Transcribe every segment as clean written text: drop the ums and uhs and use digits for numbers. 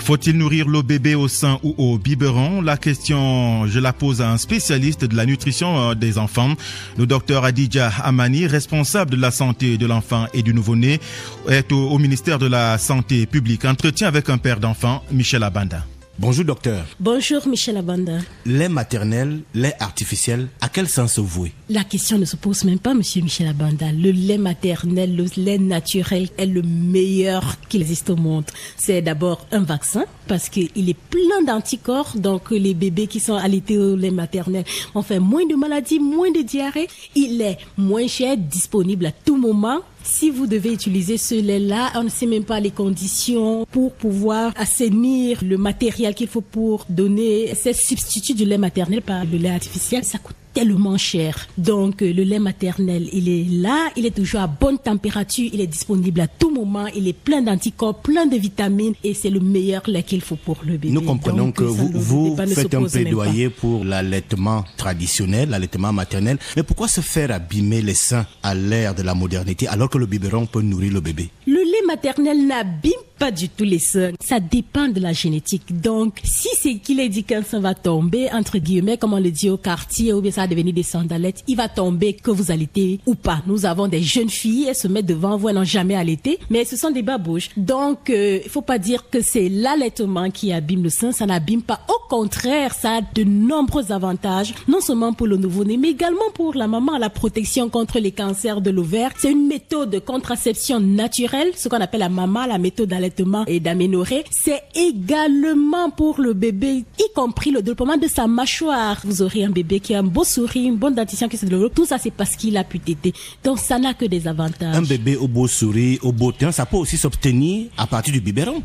Faut-il nourrir le bébé au sein ou au biberon? La question, je la pose à un spécialiste de la nutrition des enfants, le docteur Adidja Amani, responsable de la santé de l'enfant et du nouveau-né, est au ministère de la Santé publique. Entretien avec un père d'enfant, Michel Abanda. Bonjour docteur. Bonjour Michel Abanda. Lait maternel, lait artificiel, à quel sens se vouer? La question ne se pose même pas, monsieur Michel Abanda. Le lait maternel, le lait naturel est le meilleur qu'il existe au monde. C'est d'abord un vaccin parce qu'il est plein d'anticorps. Donc les bébés qui sont allaités au lait maternel ont fait moins de maladies, moins de diarrhée. Il est moins cher, disponible à tout moment. Si vous devez utiliser ce lait-là, on ne sait même pas les conditions pour pouvoir assainir le matériel qu'il faut pour donner ces substituts du lait maternel par le lait artificiel. Ça coûte tellement cher. Donc le lait maternel, il est là, il est toujours à bonne température, il est disponible à tout moment, il est plein d'anticorps, plein de vitamines et c'est le meilleur lait qu'il faut pour le bébé. Nous comprenons que vous faites un plaidoyer pour l'allaitement traditionnel, l'allaitement maternel. Mais pourquoi se faire abîmer les seins à l'ère de la modernité alors que le biberon peut nourrir le bébé? Le lait maternel n'abîme pas du tout les seins. Ça dépend de la génétique. Donc, si c'est qu'il est dit qu'un sein va tomber, entre guillemets, comme on le dit au quartier, ou bien ça va devenir des sandalettes, il va tomber que vous allaitez ou pas. Nous avons des jeunes filles, elles se mettent devant vous, elles n'ont jamais allaité, mais ce sont des babouches. Donc, il faut pas dire que c'est l'allaitement qui abîme le sein, ça n'abîme pas. Au contraire, ça a de nombreux avantages, non seulement pour le nouveau-né, mais également pour la maman, la protection contre les cancers de l'ovaire. C'est une méthode de contraception naturelle, ce qu'on appelle la méthode d'allaitement et d'aménorrhée. C'est également pour le bébé, y compris le développement de sa mâchoire. Vous aurez un bébé qui a un beau sourire, une bonne dentition qui se développe. Tout ça, c'est parce qu'il a pu téter. Donc, ça n'a que des avantages. Un bébé au beau sourire, au beau teint, ça peut aussi s'obtenir à partir du biberon?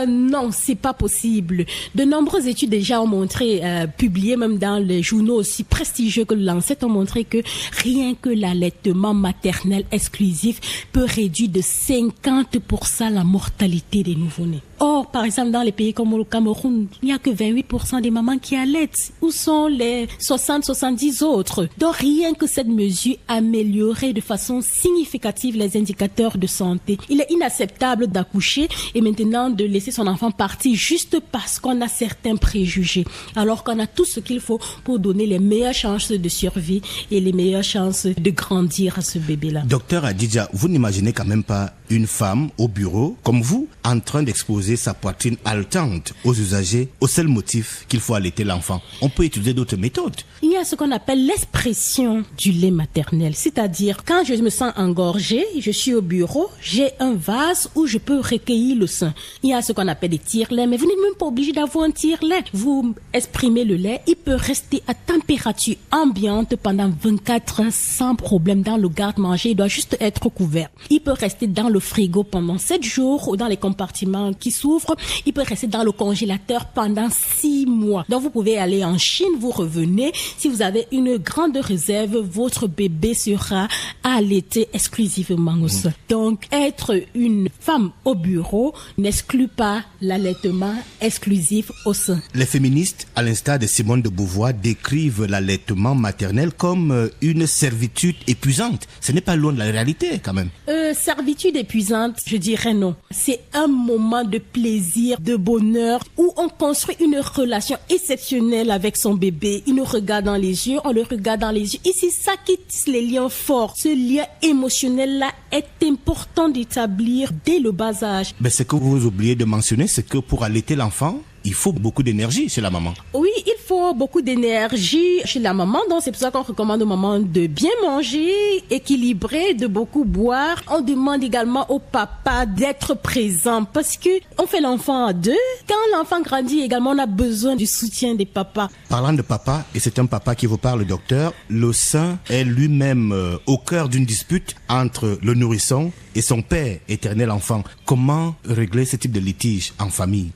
Non, c'est pas possible. De nombreuses études déjà ont montré, publiées même dans les journaux aussi prestigieux que le Lancet, ont montré que rien que l'allaitement maternel exclusif peut réduire de 50% la mortalité des nouveau-nés. Or, par exemple, dans les pays comme le Cameroun, il n'y a que 28% des mamans qui allaitent. Où sont les 60-70 autres? Donc, rien que cette mesure améliorerait de façon significative les indicateurs de santé. Il est inacceptable d'accoucher et maintenant de laisser son enfant partir juste parce qu'on a certains préjugés, alors qu'on a tout ce qu'il faut pour donner les meilleures chances de survie et les meilleures chances de grandir à ce bébé-là. Docteur Adidja, vous n'imaginez quand même pas une femme au bureau, comme vous, en train d'exposer sa poitrine haletante aux usagers au seul motif qu'il faut allaiter l'enfant. On peut utiliser d'autres méthodes. Il y a ce qu'on appelle l'expression du lait maternel. C'est-à-dire, quand je me sens engorgée, je suis au bureau, j'ai un vase où je peux recueillir le sein. Il y a ce qu'on appelle des tire-laits, mais vous n'êtes même pas obligé d'avoir un tire-lait. Vous exprimez le lait, il peut rester à température ambiante pendant 24 heures sans problème dans le garde-manger. Il doit juste être couvert. Il peut rester dans le frigo pendant 7 jours ou dans les compartiments qui s'ouvrent. Il peut rester dans le congélateur pendant 6 mois. Donc vous pouvez aller en Chine, vous revenez. Si vous avez une grande réserve, votre bébé sera allaité exclusivement au sein. Donc être une femme au bureau n'exclut pas l'allaitement exclusif au sein. Les féministes, à l'instar de Simone de Beauvoir, décrivent l'allaitement maternel comme une servitude épuisante. Ce n'est pas loin de la réalité quand même. Servitude épuisante, je dirais non. C'est un moment de plaisir, de bonheur, où on construit une relation exceptionnelle avec son bébé. Il nous regarde dans les yeux, on le regarde dans les yeux. Et c'est ça qui tisse les liens forts. Ce lien émotionnel-là est important d'établir dès le bas âge. Mais ce que vous oubliez de mentionner, c'est que pour allaiter l'enfant, il faut beaucoup d'énergie chez la maman. Oui, il faut beaucoup d'énergie chez la maman. Donc, c'est pour ça qu'on recommande aux mamans de bien manger, équilibrer, de beaucoup boire. On demande également au papa d'être présent parce que on fait l'enfant à deux. Quand l'enfant grandit également, on a besoin du soutien des papas. Parlant de papa, et c'est un papa qui vous parle, docteur, le sein est lui-même au cœur d'une dispute entre le nourrisson et son père, éternel enfant. Comment régler ce type de litige en famille?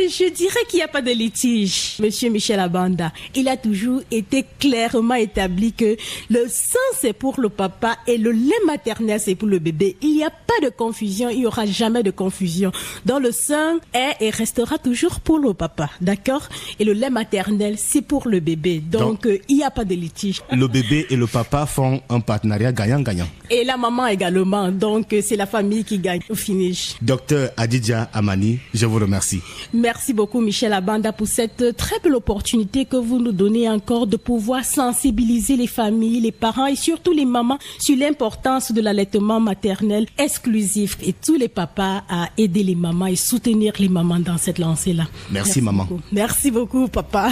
Je dirais qu'il n'y a pas de litige. Monsieur Michel Abanda, il a toujours été clairement établi que le sein c'est pour le papa et le lait maternel c'est pour le bébé. Il n'y a pas de confusion, il n'y aura jamais de confusion. Dans le sein est et restera toujours pour le papa, d'accord? Et le lait maternel c'est pour le bébé. Donc il n'y a pas de litige. Le bébé et le papa font un partenariat gagnant-gagnant. Et la maman également. Donc c'est la famille qui gagne au finish. Docteur Adidja Amani, je vous remercie. Merci beaucoup Michel Abanda pour cette très belle opportunité que vous nous donnez encore de pouvoir sensibiliser les familles, les parents et surtout les mamans sur l'importance de l'allaitement maternel exclusif et tous les papas à aider les mamans et soutenir les mamans dans cette lancée-là. Merci maman. Beaucoup. Merci beaucoup papa.